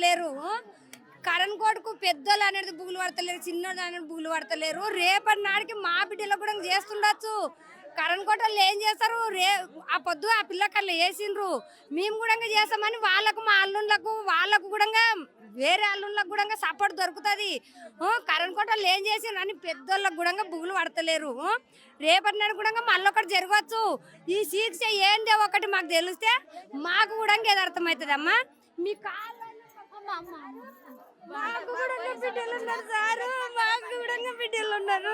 పడతలేరు. కరణ్ కోటకు పెద్దోళ్ళు అనేది బుగులు పడతలేరు, చిన్నోళ్ళు అనేది బుగులు పడతలేరు. రేపటి నాడికి మా బిడ్డలకు కూడా చేస్తుండొచ్చు. కరణ్ కోటలు ఏం చేస్తారు, ఆ పొద్దు ఆ పిల్లకల్లా వేసిండ్రు, మేము కూడా చేస్తామని వాళ్ళకు మా అల్లుళ్ళకు వాళ్ళకు కూడా వేరే అల్లుళ్ళకు కూడా సపోర్ట్ దొరుకుతుంది. కరణ్ కోటలు ఏం చేసిండ్రు అని పెద్దోళ్ళకు కూడా బుగులు పడతలేరు. రేపటి నాడు కూడా మళ్ళీ ఒకటి జరగవచ్చు. ఈ శిక్ష ఏందో ఒకటి మాకు తెలిస్తే మాకు కూడా ఏది అర్థమవుతుంది అమ్మా. మీ కాళ్ళు మాకు కూడా బిడ్డలు ఉన్నారు సారు, మాకు కూడా బిడ్డలు ఉన్నారు.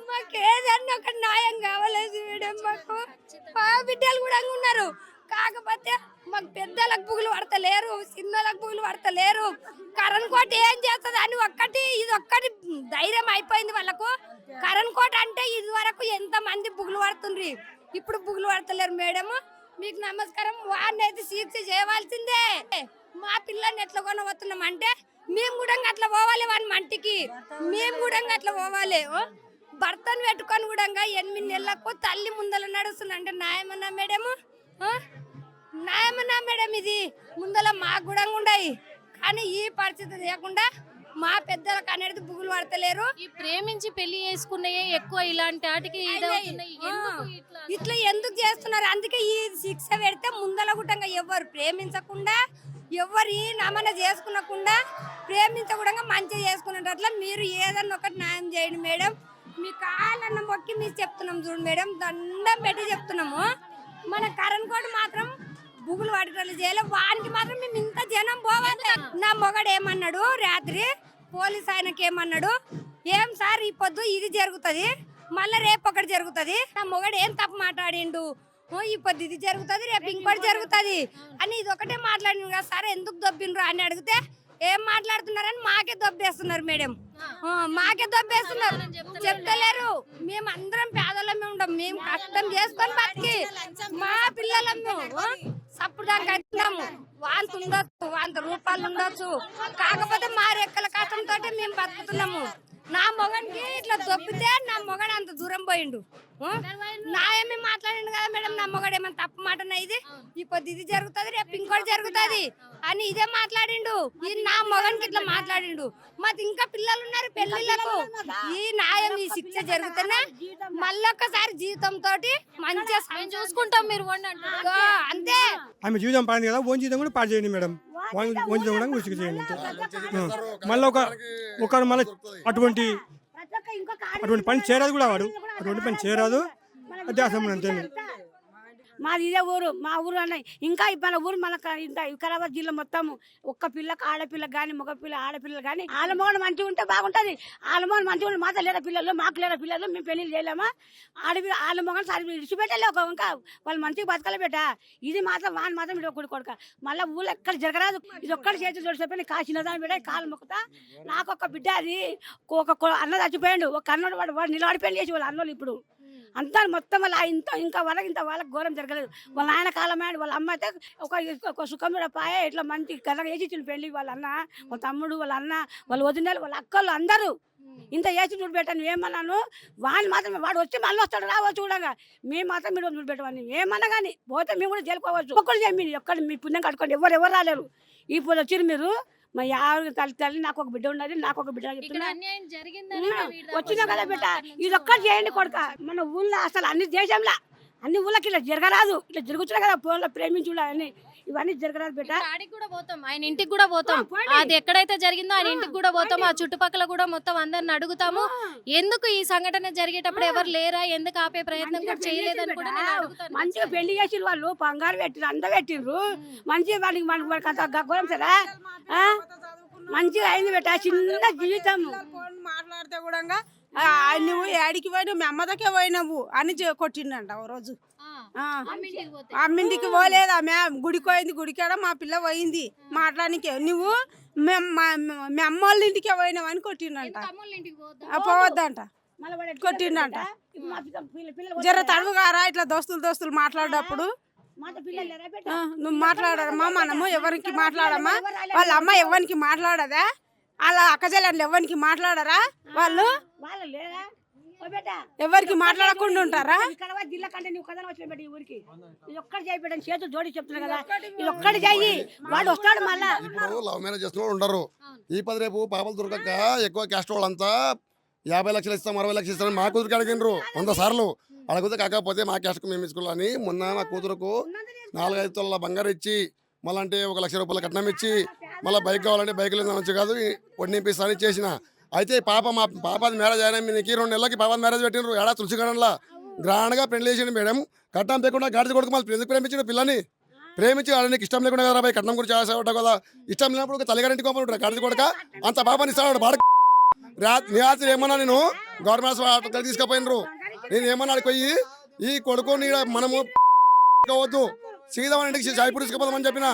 మాకు ఏదన్నా ఒక న్యాయం కావాలేదు మేడం. మాకు మా బిడ్డలు కూడా ఉన్నారు, కాకపోతే మాకు పెద్దలకు బుగులు పడతలేరు, చిన్నలకు బుగులు పడతలేరు. కరణ్ కోట ఏం చేస్తుంది అని ఇది ఒక్కటి ధైర్యం అయిపోయింది వాళ్ళకు. కరణ్ కోట అంటే ఇది వరకు ఎంత మంది బుగులు పడుతుండ్రి, ఇప్పుడు బుగులు పడతలేరు మేడం. మీకు నమస్కారం. వాడిని అయితే శిక్ష చేయవలసిందే. మా పిల్లల్ని ఎట్లా కొనబోతున్నాం అంటే మేము కూడా అట్లా పోవాలి, వాని మంటికి మేము కూడా అట్లా పోవాలి. భర్తను పెట్టుకొని కూడా 8 నెలలకు తల్లి ముందల నడుస్తుంది అంటే న్యాయమన్నా మేడము? న్యాయమన్నా మేడం? ఇది ముందల మాకు కూడా ఉన్నాయి, కానీ ఈ పరిస్థితి లేకుండా మా పెద్దలకు అనేది బుగులు పడతలేరు. ఈ ప్రేమించి పెళ్లి చేసుకున్నాయే ఎక్కువ ఇలాంటి వాటికి ఇట్లా ఎందుకు చేస్తున్నారు? అందుకే ఈ శిక్ష పెడితే ముందల గుట్టంగా ఎవరు ప్రేమించకుండా, ఎవరు నమన చేసుకునకుండా, ప్రేమించకుండా మంచిగా చేసుకునేటట్లా మీరు ఏదన్నా ఒకటి న్యాయం చేయండి మేడం. మీ కాళ్ళన్న మొక్కి మీరు చెప్తున్నాం చూడు మేడం, దండం పెట్టి చెప్తున్నాము. మన కరణ్ కోట మాత్రం బుగులు పడటలు చేయలేదు, వానికి మాత్రం మేము ఇంత జనం పోవాలి. నా మొగడు ఏమన్నాడు రాత్రి, పోలీస్ ఆయనకి ఏమన్నాడు, ఏం సార్ ఈ పొద్దు ఇది జరుగుతుంది, మళ్ళీ రేపు ఒకటి జరుగుతుంది. నా మొగడు ఏం తప్పు మాట్లాడిండు, ఈ పొద్దు ఇది జరుగుతుంది, రేపు ఇంకోటి జరుగుతుంది అని ఇది ఒకటే మాట్లాడిండు కదా సార్, ఎందుకు దొబ్బిండ్రు అని అడిగితే ఏం మాట్లాడుతున్నారని మాకే దొబ్బేస్తున్నారు మేడం. మాకే దొబ్బేస్తున్నారు, చెప్తలేరు. మేము అందరం పేదలమే ఉంటాం, మేము కష్టం చేసుకొని బతికి మా పిల్లలము సప్పుడు దానికి వచ్చినాము. వాళ్ళ ఉండొచ్చు, వాళ్ళ రూపాయలు ఉండొచ్చు, కాకపోతే మా రెక్కల కష్టంతో మేము బతుకుతున్నాము. నా మొగనికి ఇట్లా దొబ్బితే నా మొగడు అంత దూరం పోయిండు. నాయమే మాట్లాడిండు కదా మేడం, నా మొగడు ఏమన్నా తప్పు మాటనా, ఇది ఈ పొద్దు ఇది జరుగుతుంది, రేపు ఇంకోటి జరుగుతుంది అని ఇదే మాట్లాడిండు. ఈ నా మొగనికి ఇట్లా మాట్లాడిండు. మాకు ఇంకా పిల్లలు ఉన్నారు పెళ్లిళ్ళకు. ఈ న్యాయం ఈ శిక్ష జరుగుతున్నా మళ్ళొక్కసారి జీవితంతో మంచిగా చూసుకుంటాం. మీరు అంతే. ఆమె జీవితం పాడింది కదా, ఓన్ జీవితం కూడా పాడు చేయండి మేడం, ఓన్ జీవితం కూడా ఉచిత చేయండి. మళ్ళీ ఒకరు మళ్ళీ అటువంటి పని చేయరాదు కూడా, వాడు అటువంటి పని చేయరాదు. అదే అసలు అంతే. మాది ఇదే ఊరు, మా ఊరు అన్న ఇంకా మన ఊరు మన ఇంకా వికారాబాద్ జిల్లా మొత్తం ఒక్క పిల్లకి ఆడపిల్ల కానీ మగపిల్ల ఆడపిల్లలు కానీ ఆలమోహన్ మంచిగా ఉంటే బాగుంటుంది. ఆలమోహన్ మంచిగా ఉంటే మాతో లేరా పిల్లలు, మాకు లేరా పిల్లలు, మేము పెళ్లి చేయలేమా? ఆలమోహన్ సరి విడిచిపెట్టలే ఒక ఇంకా వాళ్ళు మంచిగా బతకలే పెట్ట. ఇది మాత్రం వాని మాత్రం ఇది ఒకటి కొడుక మళ్ళీ ఊళ్ళో ఎక్కడ జరగరాదు. ఇది ఒక్కటి చేతి చూసి కాసినదాన్ని పెట్ట కాలు మొక్కుతా. నాకు ఒక బిడ్డ అది ఒక అన్న చచ్చిపోయాడు, ఒక అన్నోడు వాడు నిలబడి పెళ్లి చేసి వాళ్ళ అన్నోళ్ళు ఇప్పుడు అంతా మొత్తం వాళ్ళ ఇంకా వరకు ఇంత వాళ్ళకి ఘోరం జరగలేదు. వాళ్ళ ఆయన కాలమే వాళ్ళ అమ్మ అయితే ఒక సుఖం పాయ ఇట్లా మంచి కర్రగా వేసి ఇచ్చిండు పెళ్లి. వాళ్ళ అన్న, వాళ్ళ తమ్ముడు, వాళ్ళ అన్న, వాళ్ళ వదినలు, వాళ్ళ అక్కలు అందరూ ఇంత వేసి చూడబెట్టాను. ఏమన్నాను వాడిని మాత్రం వాడు వచ్చి మళ్ళీ వస్తాడు రావచ్చు చూడగా, మేము మాత్రం మీరు చూడబెట్టమని ఏమన్నా కానీ పోతే మేము కూడా జైలుకోవచ్చు. ఒక్కరు చేయమి ఒక్కరు మీ పుణ్యం కట్టుకోండి, ఎవరు రాలేరు. ఇప్పుడు వచ్చిరు మీరు మా యాభై తల్లి నాకు ఒక బిడ్డ ఉన్నది, నాకు ఒక బిడ్డ వచ్చినా కదా బిడ్డ. ఇది ఒక్కటి చేయండి కొడుక. మన ఊళ్ళో అసలు అన్ని దేశంలో అన్ని ఊళ్ళకి ఇలా జరగరాదు, ఇట్లా జరుగుతున్నాయి కదా ఫోన్లో ప్రేమించుడు అని, ఇవన్నీ జరగరాదు బిడ్డ. కూడా పోతాం, ఆయన ఇంటికి కూడా పోతాం. అది ఎక్కడైతే జరిగిందో ఆయన ఇంటికి కూడా పోతాం. ఆ చుట్టుపక్కల కూడా మొత్తం అందరిని అడుగుతాము, ఎందుకు ఈ సంఘటన జరిగేటప్పుడు ఎవరు లేరా, ఎందుకు ఆపే ప్రయత్నం కూడా చేయలేదని కూడా మంచిగా పెళ్లి చేసి వాళ్ళు బంగారు పెట్టిరు, అంత పెట్టిండ్రు మంచిగా. వాడికి అంత గౌరవం సరే మంచిగా అయింది బిడ్డ. చిన్న జీవితం మాట్లాడితే కూడా నువ్వు ఏడికి పోయినావు, మీ అమ్మదకే పోయినావు అని కొట్టిండంట ఓ రోజు. అమ్మింటికి పోలేదు ఆమె, గుడికి పోయింది, గుడికాడ మా పిల్ల పోయింది మాట్లాడానికి. నువ్వు మీ అమ్మ వాళ్ళ ఇంటికే పోయినావు అని కొట్టిండంట, పోవద్దంట కొట్టిండంట. జర తడువుగారా ఇట్లా దోస్తులు మాట్లాడేటప్పుడు నువ్వు మాట్లాడమ్మా, మనము ఎవరికి మాట్లాడమ్మా, వాళ్ళ అమ్మ ఎవరికి మాట్లాడదా, వాళ్ళ అక్కజల్లు ఎవరికి మాట్లాడరా వాళ్ళు ఎవరికి మాట్లాడకుండా ఉంటారా? వికారాబాద్ జిల్లా కంటే నువ్వు కథను వచ్చిన పెట్టి ఈ ఊరికి ఇది ఒక్కటి చేయబెట్టని చేతులు జోడి చెప్తున్నా కదా, ఇది ఒక్కటి చెయ్యి, వాడు వస్తాడు మళ్ళా. ఇప్పుడు లవ్ మ్యారేజ్ చేస్తున్న వాళ్ళు ఉండరు. ఈ పది రేపు పాపలు దొరకక ఎక్కువ క్యాస్ట్ వాళ్ళంతా 50 లక్షలు ఇస్తాం 60 లక్షలు ఇస్తామని మా కూతురికి అడిగినరు 100 సార్లు. అడిగితే కాకపోతే మా క్యాస్ట్కు మేము ఇచ్చుకోవాలని మొన్న మా కూతురుకు 4-5 తొలల బంగారు ఇచ్చి మళ్ళీ అంటే 1 లక్ష రూపాయల కట్నం ఇచ్చి మళ్ళీ బైక్ కావాలంటే బైక్ లేదు మంచి కాదు వడ్డీపిస్తానని చేసిన. అయితే మా పాపది మ్యారేజ్ అయినా మీకు 2 నెలలకి పాపది మ్యారేజ్ పెట్టినారు. ఏడా తులసిగడంలో గ్రాండ్గా పెళ్లి చేసిండు మేడం. కట్నం లేకుండా గాడి కొడుకు మళ్ళీ ఎందుకు ప్రేమించాడు పిల్లని? ప్రేమించి వాళ్ళకి ఇష్టం లేకుండా కదా బాయ్ కట్నం గురించి ఆశపడ్డా కదా. ఇష్టం లేనప్పుడు తల్లిగారింటి కోపం గాడి కొడుక అంత పాపని ఇస్తాడు బాడ. రాత్రి ఏమన్నా నేను గవర్నమెంట్ హాస్పిటల్ తీసుకుపోయినరు. నేను ఏమన్నా పోయి ఈ కొడుకుని మనము వద్దు సీదామని ఇంటికి సాయిపూర్ తీసుకుపోదామని చెప్పిన.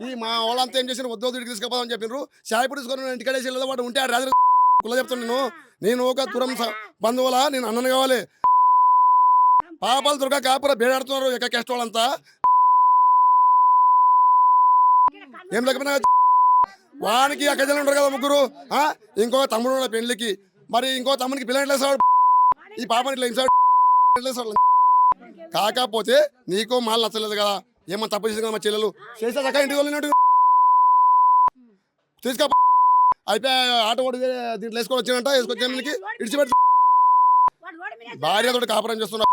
ఈ మా వాళ్ళంతా ఏం చేసిన వద్దు ఇంటికి తీసుకుపోదామని చెప్పినారు. సాయిపూర్ తీసుకొని ఇంటికాడేసి వెళ్ళదు వాడు ఉంటే రాత్రి కుల చెప్తాను నేను ఒక దూరం బంధువులా నేను అన్నను కావాలి. పాపాలు దొరక కాపుర బేడాడుతున్నారు ఎక్క క్యాస్ట్ వాళ్ళంతా. ఏం లేకపోయినా వానికి అక్కజలు ఉంటారు కదా ముగ్గురు. ఇంకో తమ్ముడు పెళ్లికి మరి ఇంకో తమ్ముడికి పిల్లలు వేసాడు. ఈ పాపని ఇట్లా వేసాడు. కాకపోతే నీకు మాలు నచ్చలేదు కదా, ఏమన్నా తప్పు చేసింది కదా మా చెల్లెలు చేస్తే చక్క ఇంటికి వెళ్ళినట్టు తీసుకో అయిపోయి ఆటో ఓడి దీంట్లో వేసుకొని వచ్చినంట. వేసుకొచ్చి ఇడిచిపెట్టి భార్యతో కాపురం చేస్తున్నా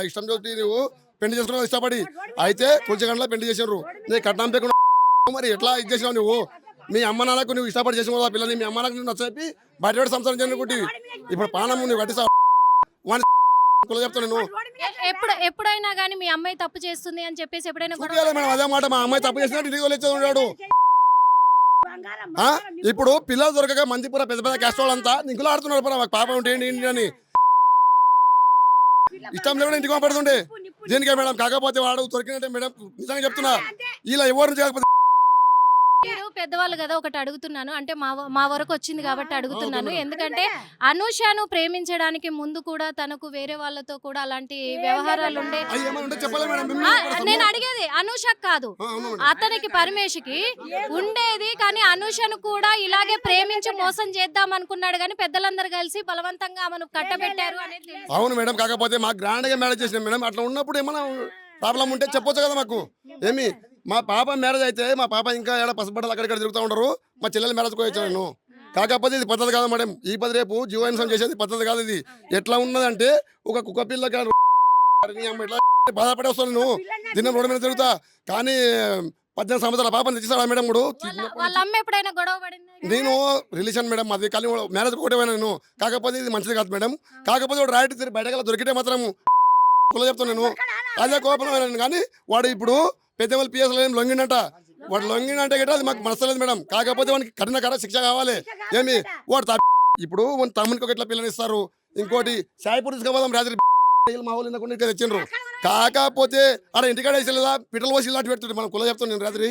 ఇష్టం చూసి నువ్వు పెళ్లి చేసుకున్నావు ఇష్టపడి. అయితే కొంచెం పెళ్లి చేసినారు. నీ కట్నం పెట్టుకున్నా మరి ఎట్లా ఇది చేసినావు నువ్వు? మీ అమ్మ నాన్నకు నువ్వు ఇష్టపడి చేసిన పిల్లల్ని మీ అమ్మ నాన్నకు నువ్వు నచ్చచెప్పి బయట సంసారం చేయనుకుంటే ఇప్పుడు పానం నువ్వు కట్టిస్తావు చెప్తాను నేను. ఎప్పుడైనా కానీ మీ అమ్మాయి తప్పు చేస్తుంది అని చెప్పేసి ఎప్పుడైనా మేడం అదే మాట. మా అమ్మాయి తప్పు చేసినట్టు ఇంటికి వచ్చేది ఉన్నాడు. ఇప్పుడు పిల్లలు దొరకక మంచిపుర పెద్ద పెద్ద క్యాస్ట్ వాళ్ళంతా నింకులు ఆడుతున్నారు. మాకు పాప ఉంటే ఏంటి అని ఇష్టం లేకుండా ఇంటికి పంపడుతుండే దీనికే మేడం. కాకపోతే వాడు దొరికినట్టే మేడం నిజంగా చెప్తున్నా. ఇలా ఎవరు చేయకపోతే మీరు పెద్దవాళ్ళు కదా ఒకటి అడుగుతున్నాను, అంటే మా వరకు వచ్చింది కాబట్టి అడుగుతున్నాను. ఎందుకంటే అనూషను ప్రేమించడానికి ముందు కూడా తనకు వేరే వాళ్ళతో కూడా అలాంటి వ్యవహారాలు ఉండే. నేను అడిగేది అనూషకు కాదు, అతనికి పరమేష్కి ఉండేది. కానీ అనూషను కూడా ఇలాగే ప్రేమించి మోసం చేద్దాం అనుకున్నాడు. కానీ పెద్దలందరూ కలిసి బలవంతంగా ఆమెను కట్టబెట్టారు అనేది. అవును మేడం. కాకపోతే మాకు గ్రాండ్ గా మ్యారేజ్ చేసిన మేడం. అట్లా ఉన్నప్పుడు ఏమైనా ప్రాబ్లం ఉంటే చెప్పొచ్చు కదా మాకు. ఏమి మా పాప మ్యారేజ్ అయితే మా పాప ఇంకా ఏడా పసుబట్టలు అక్కడిక్కడ తిరుగుతూ ఉంటారు. మా చెల్లెలు మ్యారేజ్ వచ్చాను నేను. కాకపోతే ఇది పద్ధతి కాదు మేడం. ఈ పది రేపు జీవహింసం చేసేది పద్ధతి కాదు. ఇది ఎట్లా ఉన్నదంటే ఒక కుక్క పిల్ల ఎట్లా బాధపడే వస్తాను నేను దినం రోడ్డు మీద తిరుగుతా. కానీ 18 సంవత్సరాల పాపని తెచ్చిస్తాడు మేడం. కూడా వాళ్ళ అమ్మ ఎప్పుడైనా గొడవ పడింది? నేను రిలేషన్ మేడం అది కానీ మ్యారేజ్ ఒకటే నేను. కాకపోతే ఇది మంచిది కాదు మేడం. కాకపోతే వాడు రైట్ బయటకు దొరికితే మాత్రం కుల చెప్తాను నేను. అదే కోపం కానీ వాడు ఇప్పుడు పెద్ద వాళ్ళు పిఎస్ లొంగిండంట. వాడు లొంగిండంటే గట్రా అది మాకు మనసలేదు మేడం. కాకపోతే వాడికి కఠిన శిక్ష కావాలి. ఏమి వాడు ఇప్పుడు తమ్మునికి ఒక ఎట్లా పిల్లని ఇస్తారు. ఇంకోటి సాయిపూర్ తీసుకుపోదాం రాత్రి మా వాళ్ళు ఇక్కడ తెచ్చిండ్రు. కాకపోతే అక్కడ ఇంటికాడ వేసలేదా పిట్టలు పోసి ఇలాంటి పెడుతుంది. మనం కుల చెప్తాను నేను రాత్రి.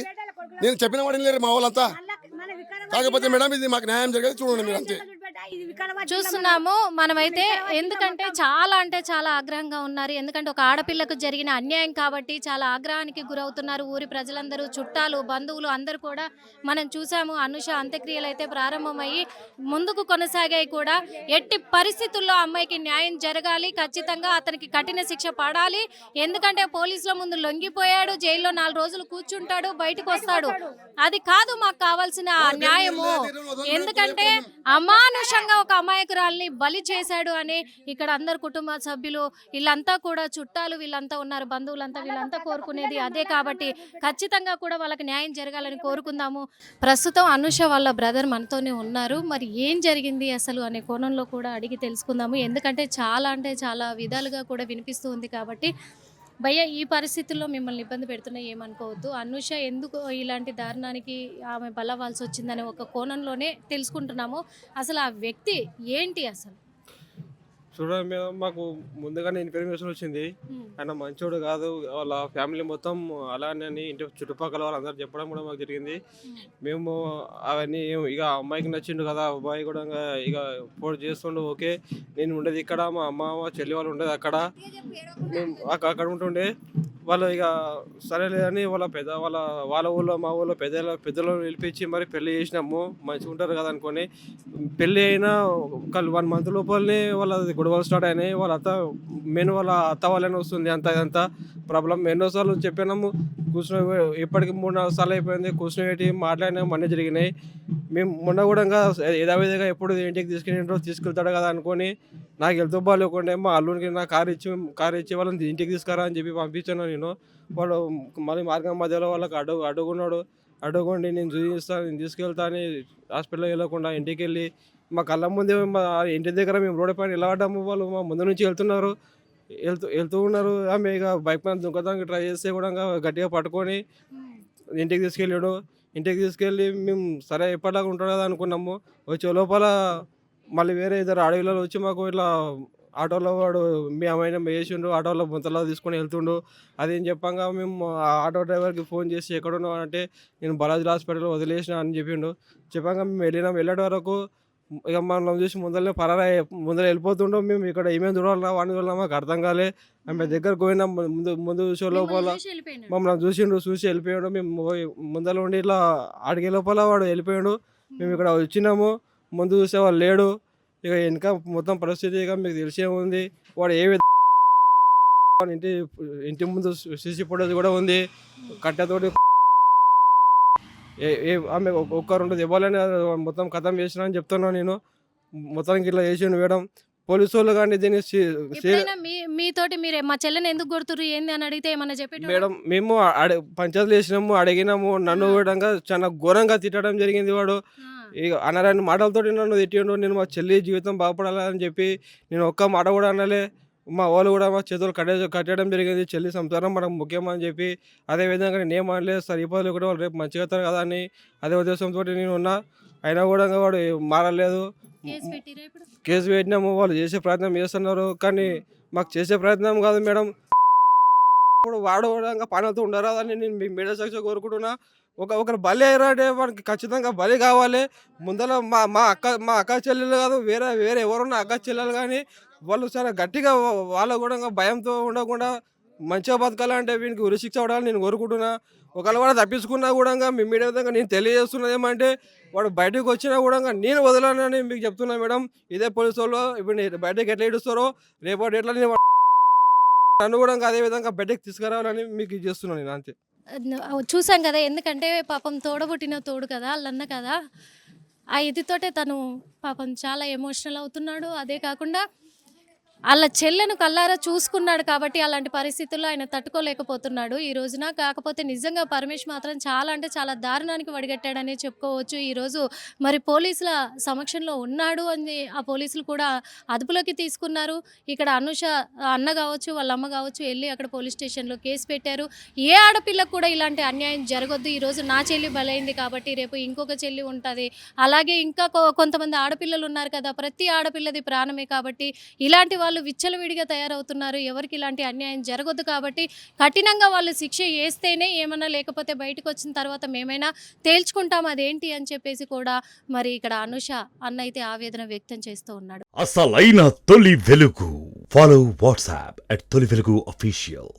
నేను చెప్పిన వాడిని లేరు మా వాళ్ళంతా. కాకపోతే మేడం ఇది మాకు న్యాయం జరిగేది చూడండి మీరు అంతే. చూస్తున్నాము మనమైతే. ఎందుకంటే చాలా అంటే చాలా ఆగ్రహంగా ఉన్నారు. ఎందుకంటే ఒక ఆడపిల్లకు జరిగిన అన్యాయం కాబట్టి చాలా ఆగ్రహానికి గురవుతున్నారు ఊరి ప్రజలందరూ, చుట్టాలు, బంధువులు అందరూ కూడా. మనం చూసాము అనూష అంత్యక్రియలు అయితే ప్రారంభమయ్యి ముందుకు కొనసాగాయి కూడా. ఎట్టి పరిస్థితుల్లో అమ్మాయికి న్యాయం జరగాలి, ఖచ్చితంగా అతనికి కఠిన శిక్ష పడాలి. ఎందుకంటే పోలీసుల ముందు లొంగిపోయాడు, జైల్లో 4 రోజులు కూర్చుంటాడు, బయటకు వస్తాడు. అది కాదు మాకు కావాల్సిన న్యాయము. ఎందుకంటే అమానుషంగా ఒక అమాయకురాల్ని బలి చేశాడు అని ఇక్కడ అందరు కుటుంబ సభ్యులు వీళ్ళంతా కూడా చుట్టాలు వీళ్ళంతా ఉన్నారు, బంధువులంతా వీళ్ళంతా కోరుకునేది అదే. కాబట్టి ఖచ్చితంగా కూడా వాళ్ళకి న్యాయం జరగాలని కోరుకుందాము. ప్రస్తుతం అనూష వాళ్ళ బ్రదర్ మనతోనే ఉన్నారు. మరి ఏం జరిగింది అసలు అనే కోణంలో కూడా అడిగి తెలుసుకుందాము. ఎందుకంటే చాలా అంటే చాలా విధాలుగా కూడా వినిపిస్తూ ఉంది కాబట్టి. భయ్య, ఈ పరిస్థితుల్లో మిమ్మల్ని ఇబ్బంది పెడుతున్నా ఏమనుకోవద్దు. అనూష ఎందుకు ఇలాంటి దారుణానికి ఆమె బలవాల్సి వచ్చిందనే ఒక కోణంలోనే తెలుసుకుంటున్నాము. అసలు ఆ వ్యక్తి ఏంటి అసలు? చూడండి మేడం, మాకు ముందుగానే ఇన్ఫర్మేషన్ వచ్చింది. ఆయన మంచోడు కాదు, వాళ్ళ ఫ్యామిలీ మొత్తం అలానే అని ఇంటి చుట్టుపక్కల వాళ్ళందరూ చెప్పడం కూడా మాకు జరిగింది. మేము అవన్నీ ఇక అమ్మాయికి నచ్చిండు కదా, అబ్బాయి కూడా ఇక పోటీ చేస్తుండు. ఓకే, నేను ఉండేది ఇక్కడ, మా అమ్మ చెల్లి వాళ్ళు ఉండేది అక్కడ, మేము అక్కడ ఉంటుండే. వాళ్ళు ఇక సరేలేదని వాళ్ళ ఊళ్ళో మా ఊళ్ళో పెద్దలను పిలిపించి మరి పెళ్లి చేసినాము, మంచిగా ఉంటారు కదా అనుకొని. పెళ్ళి అయినా ఒక 1 month లోపలనే వాళ్ళ గొడవలు స్టార్ట్ అయినాయి. వాళ్ళ అత్త వాళ్ళని వస్తుంది ఇదంతా ప్రాబ్లం. ఎన్నోసార్లు చెప్పినాము, కూర్చుని ఇప్పటికి 3-4 సార్లు అయిపోయింది. కూర్చుని మాట్లాడినాము, అన్నీ జరిగినాయి. మేము మొన్న కూడా యథావిధిగా ఎప్పుడు ఇంటికి తీసుకెళ్తాడు కదా అనుకొని నాకు హెల్త్ బాగాలేకుండా మా అల్లునికి నా కారు ఇచ్చి వాళ్ళని ఇంటికి తీసుకురా అని చెప్పి పంపించాను నేను. వాడు మళ్ళీ మార్గం మధ్యలో వాళ్ళకి అడ్డుకోండి, నేను తీసుకెళ్తా అని హాస్పిటల్కి వెళ్ళకుండా ఇంటికి వెళ్ళి మా కళ్ళ ముందే మా ఇంటి దగ్గర మేము రోడ్డు పైన నిలబడ్డాము. వాళ్ళు మా ముందు నుంచి వెళ్తూ ఉన్నారు. ఆమె ఇక బైక్ పైన దుంకడానికి ట్రై చేస్తే కూడా గట్టిగా పట్టుకొని ఇంటికి తీసుకెళ్ళి మేము సరే ఎప్పటిలాగా ఉంటాడు కదా అనుకున్నాము. వచ్చే లోపల మళ్ళీ వేరే ఇద్దరు అడవిలో వచ్చి మాకు ఇట్లా ఆటోలో వాడు మీ అమ్మాయిని వేసిండు, ఆటోలో ముంతలో తీసుకొని వెళ్తుండు. అదేం చెప్పంగా మేము ఆ ఆటో డ్రైవర్కి ఫోన్ చేసి ఎక్కడున్నావు అంటే నేను బాలాజీ హాస్పిటల్లో వదిలేసిన అని చెప్పిండు. చెప్పంగా మేము వెళ్ళే వరకు ఇక మనం చూసి ముందర వెళ్ళిపోతుండో. మేము ఇక్కడ ఏమేమి చూడాలన్నా వాడిని చూడాలన్నా మాకు అర్థం కాలే. ఆమె దగ్గరకు పోయినా ముందు షో లోపల మమ్మల్ని చూసి వెళ్ళిపోయాడు. మేము ముందర ఉండి ఇట్లా అడిగే లోపల వాడు వెళ్ళిపోయాడు. మేము ఇక్కడ వచ్చినాము, ముందు చూసే వాళ్ళు లేడు. ఇక వెనక మొత్తం పరిస్థితి ఇక మీకు తెలిసే ఉంది. వాడు ఏ విధంగా ఇంటి ముందు సీసీ ఫుటేజ్ కూడా ఉంది. కట్టెతోటి ఆమె 1-2 దెబ్బలని మొత్తం ఖతం చేసిన అని చెప్తున్నాను నేను. మొత్తానికి ఇట్లా చేసిండు మేడం. పోలీసు వాళ్ళు కానీ దీన్ని మీతోటి మీరే మా చెల్లెని ఎందుకు కొడుతురు ఏంది అని అడిగితే ఏమన్నా చెప్పి మేడం మేము పంచాయతీలు వేసినాము, అడిగినాము. నన్ను కూడా చాలా ఘోరంగా తిట్టడం జరిగింది. వాడు ఇక అనరాని మాటలతోటి నన్ను తిట్టిండు. నేను మా చెల్లి జీవితం బాగుపడాలని చెప్పి నేను ఒక్క మాట కూడా అనలే. మా వాళ్ళు కూడా మా చేతులు కట్టడం జరిగింది. చెల్లి సంసారం మనకు ముఖ్యమని చెప్పి. అదేవిధంగా నేను ఏమనలేదు, సరే ఇబ్బందులు కూడా వాళ్ళు రేపు మంచిగా అవుతారు కదా అని అదే ఉద్దేశంతో నేను ఉన్నా. అయినా కూడా వాడు మారలేదు. కేసు పెట్టినాము, వాళ్ళు చేసే ప్రయత్నం చేస్తున్నారు. కానీ మాకు చేసే ప్రయత్నం కాదు మేడం. ఇప్పుడు వాడు కూడా పనులతో ఉండరాదని నేను మీడియా సాక్షి కోరుకుంటున్నా. ఒకరు బలి అయ్యారంటే వాడికి ఖచ్చితంగా బలి కావాలి. ముందర మా అక్క చెల్లెలు కాదు, వేరే ఎవరున్నా అక్క చెల్లెలు కానీ వాళ్ళు చాలా గట్టిగా వాళ్ళు కూడా భయంతో ఉండకుండా మంచిగా బతకాలంటే వీనికి ఉరిశిక్ష అవ్వాలని నేను కోరుకుంటున్నా. ఒకవేళ కూడా తప్పించుకున్నా కూడా మీ మీడియా విధంగా నేను తెలియజేస్తున్నది ఏమంటే వాడు బయటకు వచ్చినా కూడా నేను వదలనని మీకు చెప్తున్నా మేడం. ఇదే పోలీసు వాళ్ళు ఇప్పుడు బయటకు ఎట్లా ఇడుస్తారో రేపటి ఎట్లా నన్ను కూడా అదే విధంగా బయటకు తీసుకురావాలని మీకు చేస్తున్నాను నేను అంతే. చూసాం కదా, ఎందుకంటే పాపం తోడబుట్టిన తోడు కదా, వాళ్ళన్న కదా, ఆ ఇదితోటే తను పాపం చాలా ఎమోషనల్ అవుతున్నాడు. అదే కాకుండా వాళ్ళ చెల్లెను కల్లారా చూసుకున్నాడు కాబట్టి అలాంటి పరిస్థితుల్లో ఆయన తట్టుకోలేకపోతున్నాడు ఈ రోజున. కాకపోతే నిజంగా పరమేష్ మాత్రం చాలా అంటే చాలా దారుణానికి వడిగట్టాడనే చెప్పుకోవచ్చు. ఈరోజు మరి పోలీసుల సమక్షంలో ఉన్నాడు అని ఆ పోలీసులు కూడా అదుపులోకి తీసుకున్నారు. ఇక్కడ అనుష అన్న కావచ్చు, వాళ్ళ అమ్మ కావచ్చు వెళ్ళి అక్కడ పోలీస్ స్టేషన్లో కేసు పెట్టారు. ఏ ఆడపిల్లకు కూడా ఇలాంటి అన్యాయం జరగొద్దు. ఈరోజు నా చెల్లి బలైంది కాబట్టి రేపు ఇంకొక చెల్లి ఉంటుంది, అలాగే ఇంకా కొంతమంది ఆడపిల్లలు ఉన్నారు కదా, ప్రతి ఆడపిల్లది ప్రాణమే కాబట్టి ఇలాంటి వాళ్ళు విచ్చలవిడిగా తయారవుతున్నారు. ఎవరికి ఇలాంటి అన్యాయం జరగొద్దు కాబట్టి కఠినంగా వాళ్ళు శిక్ష వేస్తేనే ఏమన్నా, లేకపోతే బయటకు వచ్చిన తర్వాత మేమైనా తేల్చుకుంటాం అదేంటి అని చెప్పేసి కూడా మరి ఇక్కడ అనుష అన్న అయితే ఆవేదన వ్యక్తం చేస్తూ ఉన్నాడు. అసలైన తొలి వెలుగు. ఫాలో వాట్సాప్ @తొలి వెలుగు official.